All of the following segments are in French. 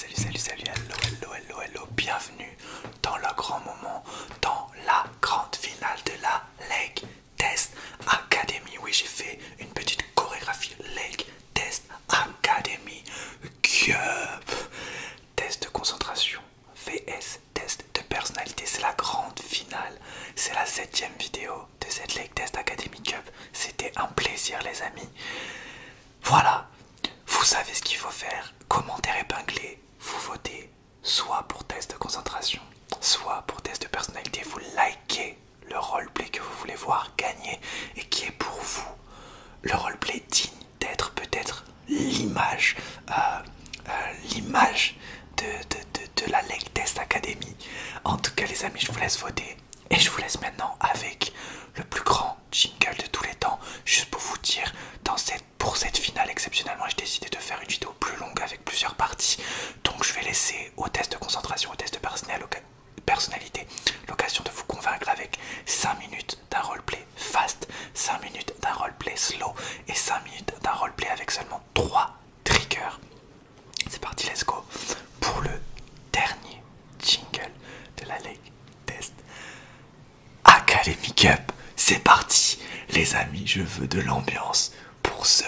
hello, bienvenue dans le grand moment, dans la grande finale de la Leg Test Academy. Oui, j'ai fait une petite chorégraphie Leg Test Academy Cup. Test de concentration, VS, test de personnalité, c'est la grande finale. C'est la 7e vidéo de cette Leg Test Academy Cup. C'était un plaisir les amis. Voilà, vous savez ce qu'il faut faire. Commentaire épinglé, vous votez soit pour test de concentration, soit pour test de personnalité. Vous likez le roleplay que vous voulez voir gagner et qui est pour vous le roleplay digne d'être peut-être l'image de la Leg Test Academy. En tout cas les amis, je vous laisse voter et je vous laisse maintenant avec le plus grand jingle de tous les temps. Juste pour vous dire, pour cette finale exceptionnellement, j'ai décidé de faire une vidéo plus longue avec plusieurs parties. Donc je vais laisser au test de concentration, au test de personnalité, l'occasion de vous convaincre avec 5 minutes d'un roleplay fast, 5 minutes d'un roleplay slow et 5 minutes d'un roleplay avec seulement 3 triggers. C'est parti, let's go pour le dernier jingle de la Leg Test Academy Cup. C'est parti les amis, je veux de l'ambiance pour ce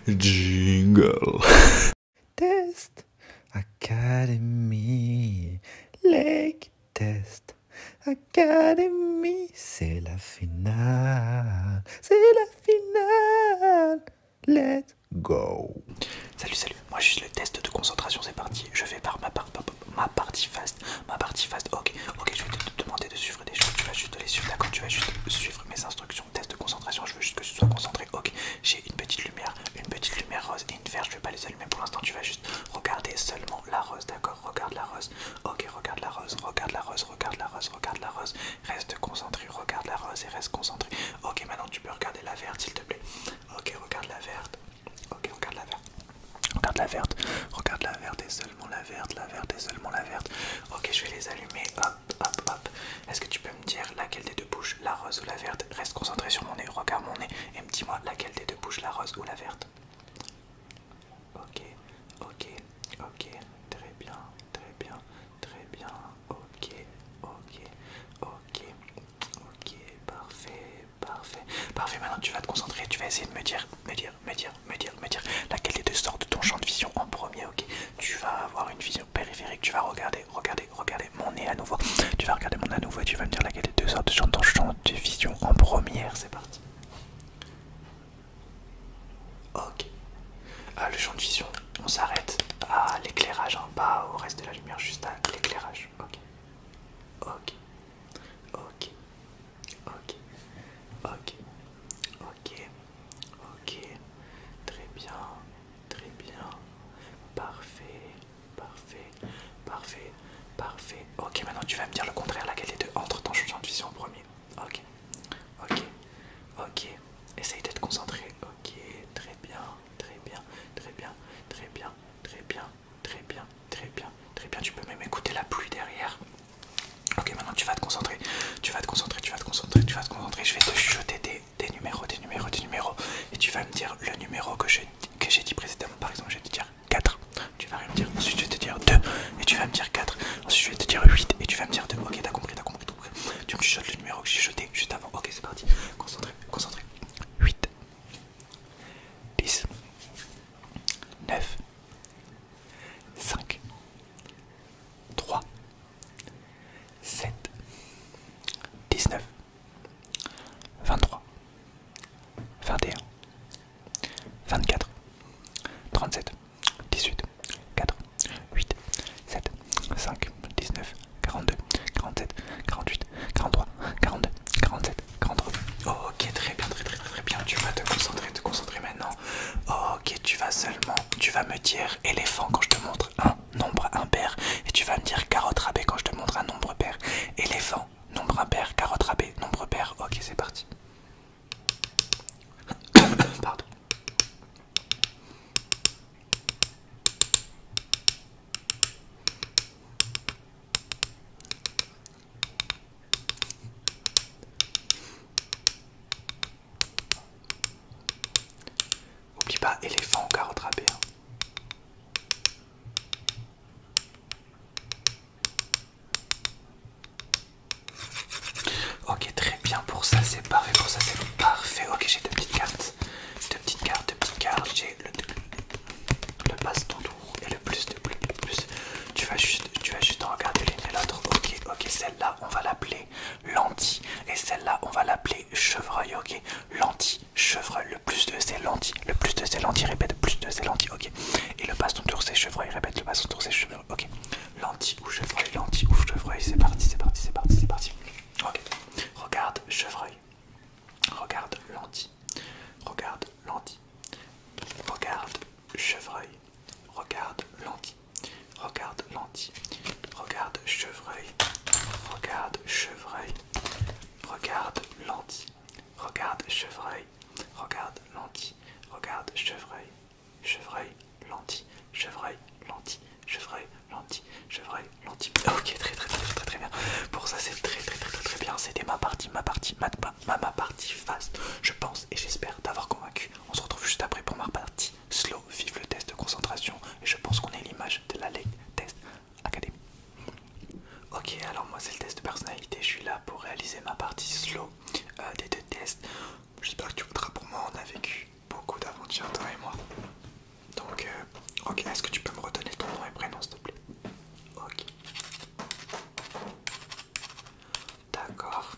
jingle. Test Academy, Leg Test Academy, c'est la finale, let's go. Salut, moi je suis le test de concentration, c'est parti, je vais par ma partie fast, ok, je vais te demander de suivre des choses, tu vas juste les suivre, d'accord, tu vas juste suivre mes instructions, test de concentration, je veux juste que tu sois concentré, ok, j'ai une petite lumière rose et une verte, je vais pas les allumer pour l'instant, tu vas juste regarder seulement la rose, d'accord, regarde la rose, ok, regarde la rose, reste concentré, regarde la rose et reste concentré, ok, maintenant tu peux regarder la verte s'il te plaît, ok, regarde la verte, ok, regarde la verte et seulement la verte, et seulement la verte. Ok, je vais les allumer, hop. Est-ce que tu peux me dire laquelle des deux bouges, la rose ou la verte? Reste concentré sur mon nez, regarde mon nez et me dis-moi laquelle des deux bouges, la rose ou la verte. Ok, très bien, ok, parfait, maintenant tu vas te concentrer, tu vas essayer de me dire laquelle des deux sort de ton champ de vision en premier, ok. Tu vas avoir une vision périphérique, tu vas regarder mon nez à nouveau, tu vas regarder mon nez à nouveau et tu vas me dire laquelle des deux sort de ton champ de vision en première, c'est parti. Ok, le champ de vision, on s'arrête à l'éclairage, hein, pas au reste de la lumière, juste à l'éclairage, ok, très bien, parfait, ok, maintenant tu vas me dire le contraire, laquelle des deux entre dans le champ de vision en premier, ok, essaye d'être concentré, ok, très bien, tu peux même écouter la pluie derrière. Ok, maintenant tu vas te concentrer, je vais te chuchoter des numéros, et tu vas me dire le numéro que j'ai dit précédemment. Par exemple, je vais te dire 4, tu vas rien me dire, ensuite je vais te dire 2, et tu vas me dire 4, ensuite je vais te dire 8, et tu vas me dire 2, ok, t'as compris, tu me chuchotes le numéro que j'ai chuchoté juste avant, ok, c'est parti, concentré, 8, 10, 9, 5, 3, 7, 19, 23, 21, 24, 37, 18, 4, 8, 7, 5, 19, 42, 47, 48, 43, 42, 47, 43. Ok, très bien, tu vas te concentrer maintenant. Ok, tu vas me dire éléphant quand je te montre un nombre impair et tu vas me dire carotte rabais quand je te montre un nombre pair. Éléphant, nombre impair, carotte rabais, nombre pair. Ok, c'est parti. Pardon. Oublie pas éléphant ou carotte rabais. chevreuil. Regarde lentille. Regarde lentille. Regarde chevreuil. Regarde chevreuil. Regarde lentille. Regarde chevreuil. Regarde lentille. Regarde chevreuil. Chevreuil, lentille. Chevreuil, lentille. Chevreuil, lentille. Chevreuil, lentille. Ok, très bien. Pour ça c'est très bien. C'était ma partie fast, je pense, et j'espère t'avoir convaincu. On se retrouve juste après pour ma partie slow. Vive le test de concentration. Et je pense qu'on est l'image de la Lake Test Academy. Ok, alors moi c'est le test de personnalité. Je suis là pour réaliser ma partie slow des deux tests. J'espère que tu voudras pour moi. On a vécu beaucoup d'aventures, toi et moi. Donc, ok, est-ce que tu peux me redonner ton nom et prénom, s'il te plaît? Ok. D'accord.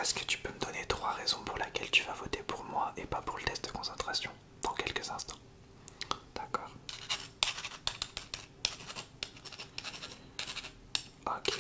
Est-ce que tu peux me donner 3 raisons pour lesquelles tu vas voter pour moi et pas pour le test de concentration dans quelques instants? D'accord. Ok.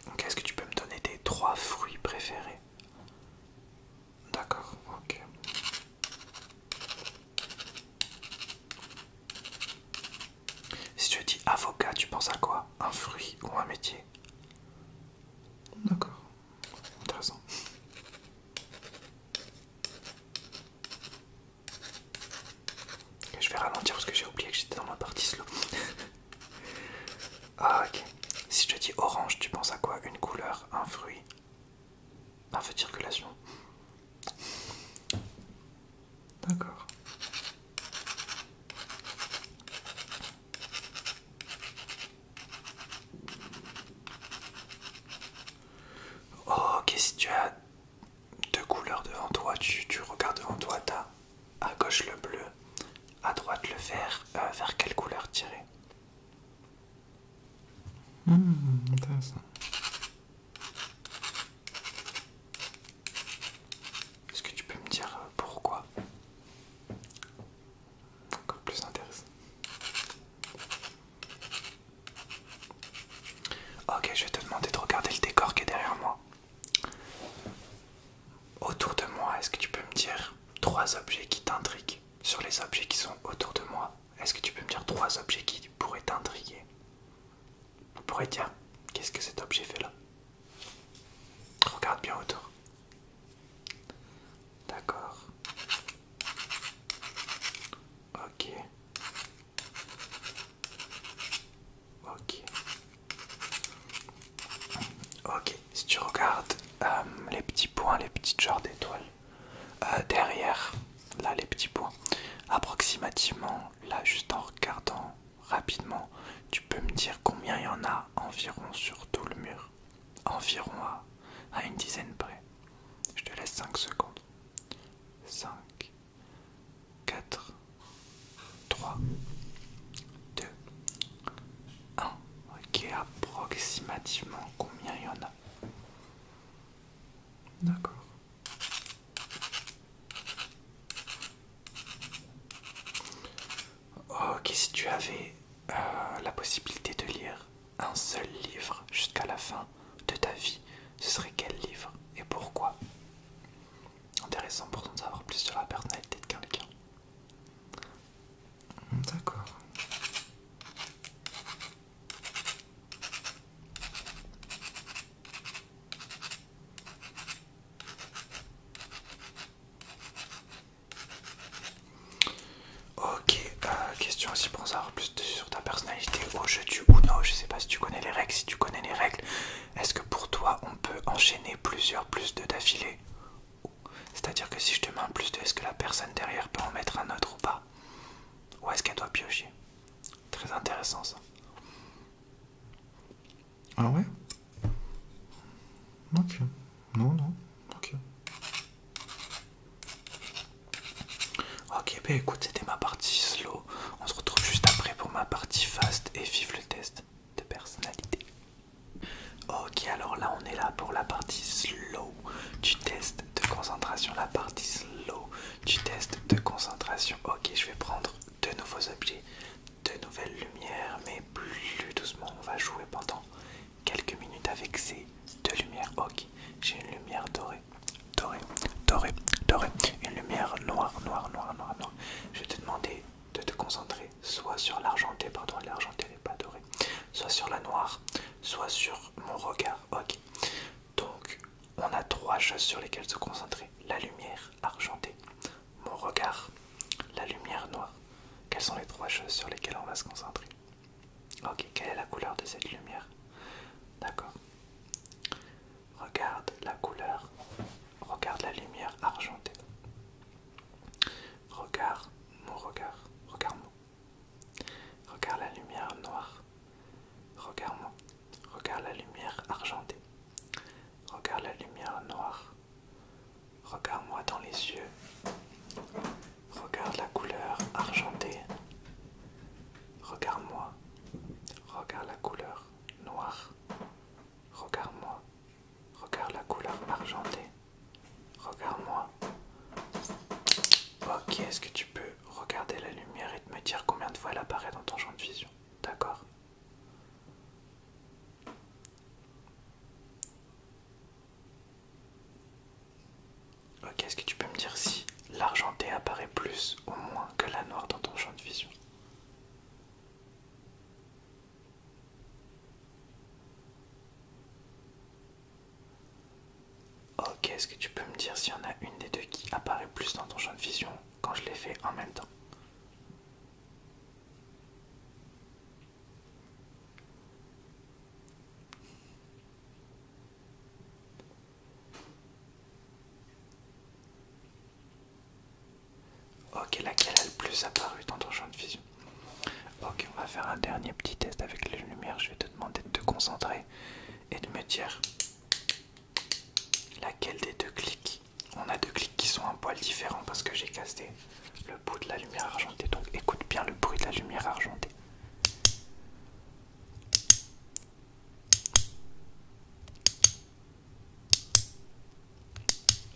Ok, est-ce que tu peux me donner tes 3 fruits préférés? D'accord, ok. Si je dis avocat, tu penses à quoi? Un fruit ou un métier? D'accord, intéressant. Je vais ralentir parce que j'ai oublié que j'étais dans ma partie slow. Ah, ok. Si je te dis orange, tu penses à quoi? Une couleur, un fruit, un feu de circulation? D'accord. Oh, ok, si tu as 2 couleurs devant toi, tu regardes devant toi, t'as à gauche le bleu, à droite le vert, vers quelle couleur tirer? Intéressant. Est-ce que tu peux me dire pourquoi? Encore plus intéressant. Ok, je vais te demander de regarder le décor qui est derrière moi. Autour de moi, est-ce que tu peux me dire 3 objets qui t'intriguent? Sur les objets qui sont autour de moi, est-ce que tu peux me dire 3 objets qui pourraient t'intriguer? On pourrait dire, qu'est-ce que cet objet fait là? Regarde bien autour. D'accord. Ok. Ok. Ok. Si tu regardes les petits points, les petites genres d'étoiles, derrière, là les petits points, approximativement, là juste en regardant rapidement, tu peux me dire combien il y en a environ sur tout le mur? Environ à une dizaine près. Je te laisse 5 secondes. 5, 4, 3, 2, 1. Ok, approximativement combien il y en a? D'accord. Ok, si tu avais la possibilité de lire un seul livre jusqu'à la fin de ta vie, ce serait quel livre et pourquoi? Intéressant pour en savoir plus sur la personnalité de quelqu'un. D'accord. Ok, question aussi pour en savoir plus sur ta personnalité au jeu du Uno. Je sais pas si tu connais les règles. Si tu connais les règles, est-ce que pour toi on peut enchaîner plusieurs plus de d'affilée? C'est-à-dire que si je te mets un plus 2, est-ce que la personne derrière peut en mettre un autre ou pas? Ou est-ce qu'elle doit piocher? Très intéressant ça. Ah ouais? Ok. Non, non. Ok. Ok, bah écoute, c'était ma partie slow. On se retrouve juste après pour ma partie fast et vive le test de personnalité. Ok, alors là on est là pour la partie slow du test de concentration. La partie slow du test de concentration. Ok, je vais prendre de nouveaux objets, de nouvelles lumières, mais plus doucement. On va jouer pendant quelques minutes avec ces deux lumières. Ok, j'ai une lumière choses sur lesquelles se concentrer. La lumière argentée, mon regard, la lumière noire. Quelles sont les trois choses sur lesquelles on va se concentrer? Ok, quelle est la couleur de cette lumière? D'accord. Regarde la couleur, regarde la lumière argentée. Regarde mon regard, regarde-moi. Regarde la lumière noire, regarde-moi. Regarde la lumière argentée. Regarde la lumière noire. Regarde-moi dans les yeux. Regarde la couleur argentée. Regarde-moi. Regarde la couleur noire. Regarde-moi. Regarde la couleur argentée. Regarde-moi. Ok, est-ce que tu peux regarder la lumière et me dire combien de fois elle apparaît dans ton champ de vision? D'accord. Ok, est-ce que tu peux me dire si l'argenté apparaît plus ou moins que la noire dans ton champ de vision? Ok, est-ce que tu peux me dire s'il y en a une des deux qui apparaît plus dans ton champ de vision quand je les fais en même temps? Ok, laquelle a le plus apparu dans ton champ de vision? Ok, on va faire un dernier petit test avec les lumières. Je vais te demander de te concentrer et de me dire laquelle des deux clics. On a deux clics qui sont un poil différents parce que j'ai casté le bout de la lumière argentée. Donc écoute bien le bruit de la lumière argentée.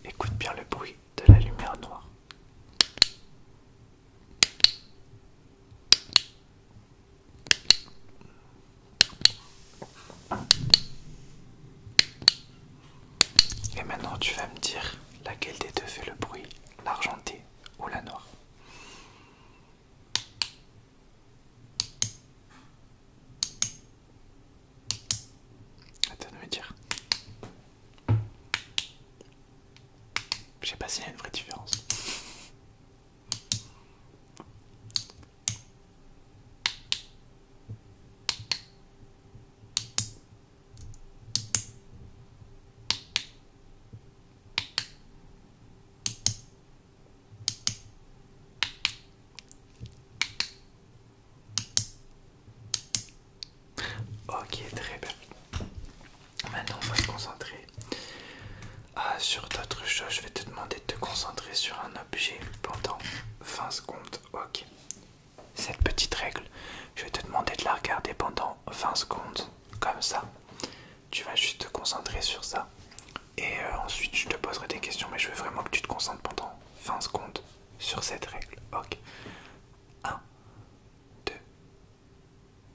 Écoute bien le bruit de la lumière noire. Et maintenant tu vas me dire laquelle des deux fait le bruit, l'argenté ou la noire. À toi de me dire. Je sais pas s'il y a une vraie différence. Ok, très bien. Maintenant, on va se concentrer sur d'autres choses. Je vais te demander de te concentrer sur un objet pendant 20 secondes. Ok. Cette petite règle, je vais te demander de la regarder pendant 20 secondes. Comme ça, tu vas juste te concentrer sur ça. Et ensuite, je te poserai des questions, mais je veux vraiment que tu te concentres pendant 20 secondes sur cette règle. Ok. 1, 2,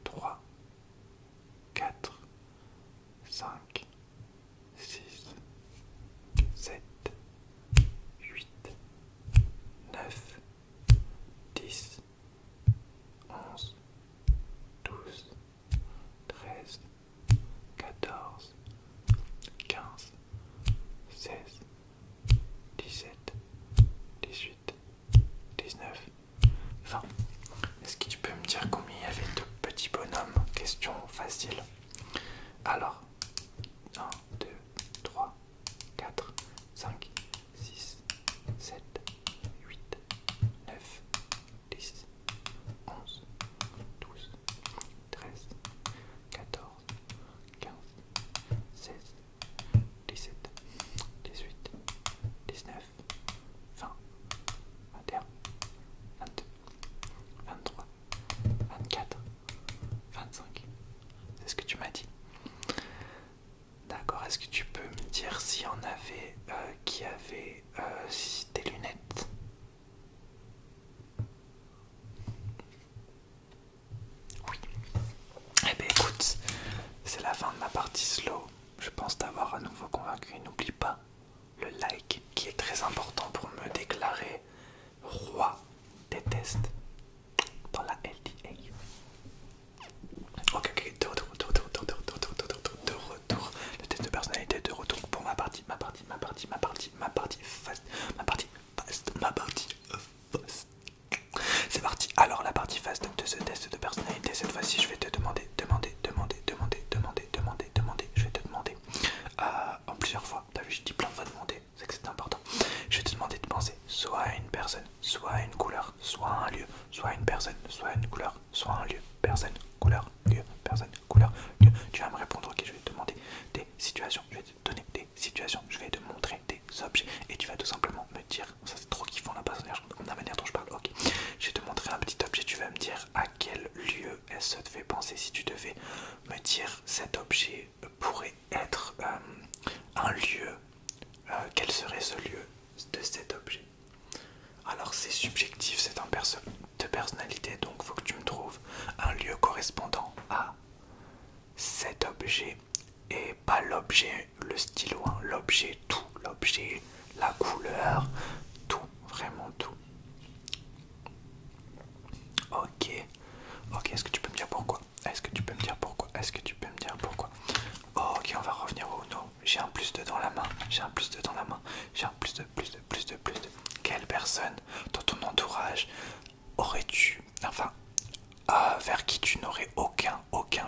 3, 4, 5, 6, 7, 8, 9, 10, 11, 12, 13, 14, 15, 16, 17, 18, 19, 20. Est-ce que tu peux me dire combien il y avait de petits bonhommes? Question facile. Alors, 1, 2, 3, 4, 5, 6, 7, 8, 9, 10, 11, 12, 13, 14, 15, 16, 17, 18, 19, 20, 21, 22, 23, 24, 25. C'est ce que tu m'as dit. D'accord, est-ce que tu peux me dire s'il y en avait qui avaient des lunettes? Oui. Eh bien écoute, c'est la fin de ma partie slow. Je pense t'avoir à nouveau convaincu. N'oublie pas le like qui est très important pour me déclarer roi des tests dans la LDA. Ok, de retour. Le test de personnalité de retour pour ma partie fast, fast. C'est parti. Alors la partie fast de ce test de personnalité, cette fois-ci je vais te demander. Je vais te demander en plusieurs fois. T'as vu, je dis plein de fois demander, c'est que c'est important. Je vais te demander de penser soit à une personne, soit à une couleur, soit à un lieu, soit à une personne, soit à une couleur, soit à un lieu, personne, couleur, lieu, personne, couleur, lieu. Tu vas me répondre, ok, je vais te demander des situations, je vais te donner des situations, je vais te montrer des objets et tu vas tout simplement me dire, ça c'est trop kiffant la manière dont je parle, ok. Je vais te montrer un petit objet, tu vas me dire à quel lieu ça te fait penser. Si tu devais me dire cet objet pourrait être un lieu, quel serait ce lieu de cet objet? Alors c'est subjectif, c'est un perso de personnalité, donc faut que tu me trouves un lieu correspondant à cet objet et pas l'objet, le stylo, hein, l'objet, tout, l'objet, la couleur, tout, vraiment tout. Ok, ok, est-ce que tu peux me dire pourquoi? Est-ce que tu peux me dire pourquoi? Est-ce que tu peux me dire pourquoi? Oh, ok, on va revenir au Uno. J'ai un plus 2 dans la main, j'ai un plus 2 dans la main, j'ai un plus 2, plus 2, plus 2, plus 2. Quelle personne dans ton entourage aurais-tu, enfin, vers qui tu n'aurais aucun,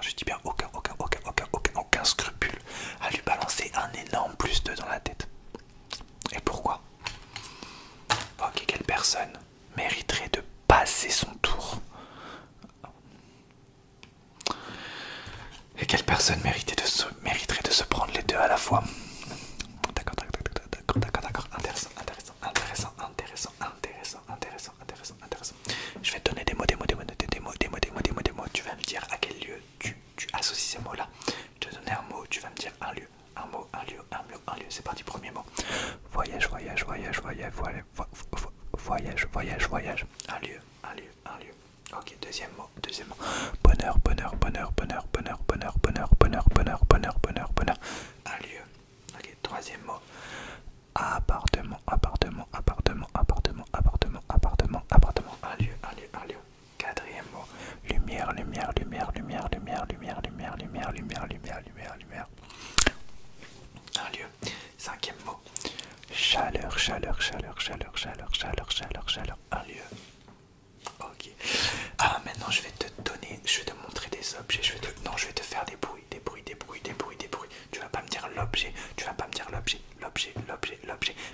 je dis bien aucun scrupule à lui balancer un énorme plus 2 dans la tête? Et pourquoi? Ok, quelle personne mériterait de passer son tour? Et quelle personne mériterait de se prendre les deux à la fois? D'accord. Intéressant. Je vais te donner des mots. Tu vas me dire à quel lieu tu associes ces mots-là. Je vais te donner un mot, tu vas me dire un lieu. Un mot, un lieu. C'est parti, premier mot. Voyage. Un lieu. Ok, deuxième mot. Bonheur. Un lieu. Ok, troisième mot. Appartement. Un lieu. Quatrième mot. Lumière. Un lieu. Cinquième mot. Chaleur. Un lieu. Ok. Ah, maintenant je vais te montrer des objets. Je vais te faire des bruits. Tu vas pas me dire l'objet.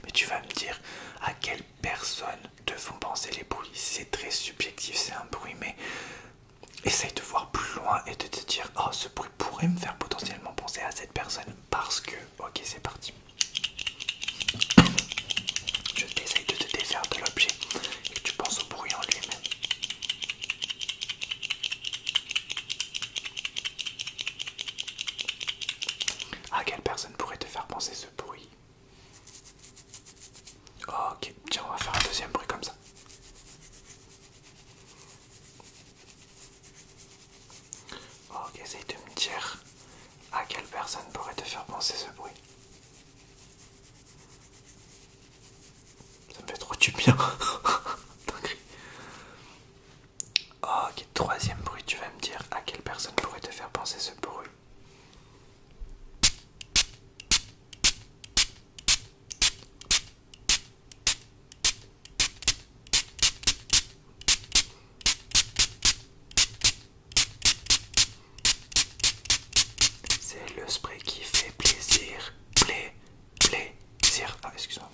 Mais tu vas me dire à quelle personne te font penser les bruits. C'est très subjectif, c'est un bruit, mais essaye de voir plus loin et de te dire, oh, ce bruit pourrait me faire potentiellement penser à cette personne parce que, ok, c'est parti. Je t'essaye de te défaire de l'objet et que tu penses au bruit en lui-même. À quelle personne pourrait te faire penser ce bruit? Ok, tiens, on va faire un deuxième bruit comme ça. Ok, essaye de me dire à quelle personne pourrait te faire penser ce bruit. Ça me fait trop du bien. Ok, troisième bruit, tu vas me dire à quelle personne pourrait te faire penser ce bruit. C'est le spray qui fait plaisir. Ah, excuse-moi.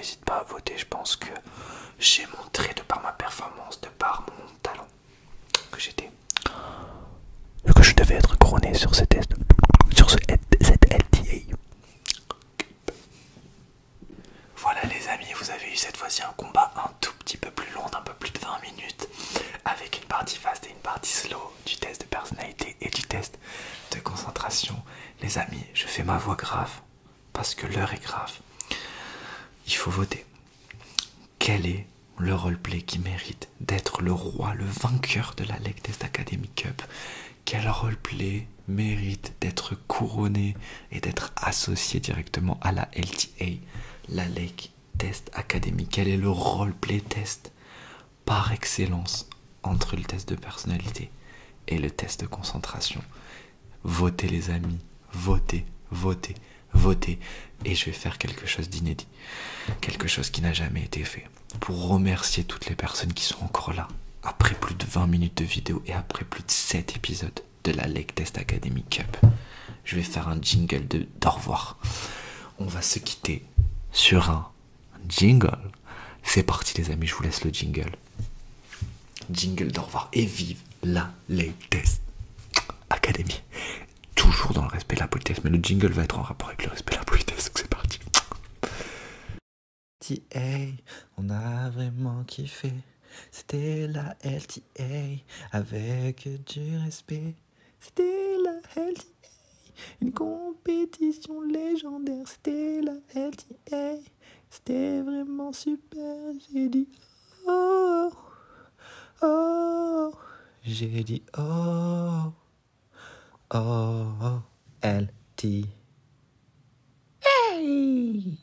n'hésite pas à voter. Je pense que j'ai montré de par ma performance, de par mon talent, que je devais être couronné sur ces tests, sur cette LTA. Voilà les amis, vous avez eu cette fois-ci un combat un tout petit peu plus long, d'un peu plus de 20 minutes, avec une partie fast et une partie slow, du test de personnalité et du test de concentration. Les amis, je fais ma voix grave, parce que l'heure est grave. Il faut voter. Quel est le roleplay qui mérite d'être le roi, le vainqueur de la Lake Test Academy Cup? Quel roleplay mérite d'être couronné et d'être associé directement à la LTA, la Lake Test Academy? Quel est le roleplay test par excellence entre le test de personnalité et le test de concentration? Votez les amis, votez, votez, votez. Et je vais faire quelque chose d'inédit, quelque chose qui n'a jamais été fait, pour remercier toutes les personnes qui sont encore là, après plus de 20 minutes de vidéo et après plus de 7 épisodes de la Lake Test Academy Cup. Je vais faire un jingle d'au revoir. On va se quitter sur un jingle. C'est parti les amis, je vous laisse le jingle. Jingle d'au revoir et vive la Lake Test Academy. Toujours dans le respect de la politesse, mais le jingle va être en rapport avec le respect de la politesse, donc c'est parti. LTA, on a vraiment kiffé. C'était la LTA avec du respect. C'était la LTA, une compétition légendaire. C'était la LTA, c'était vraiment super. J'ai dit oh, oh, j'ai dit oh. Oh, LT. Hey!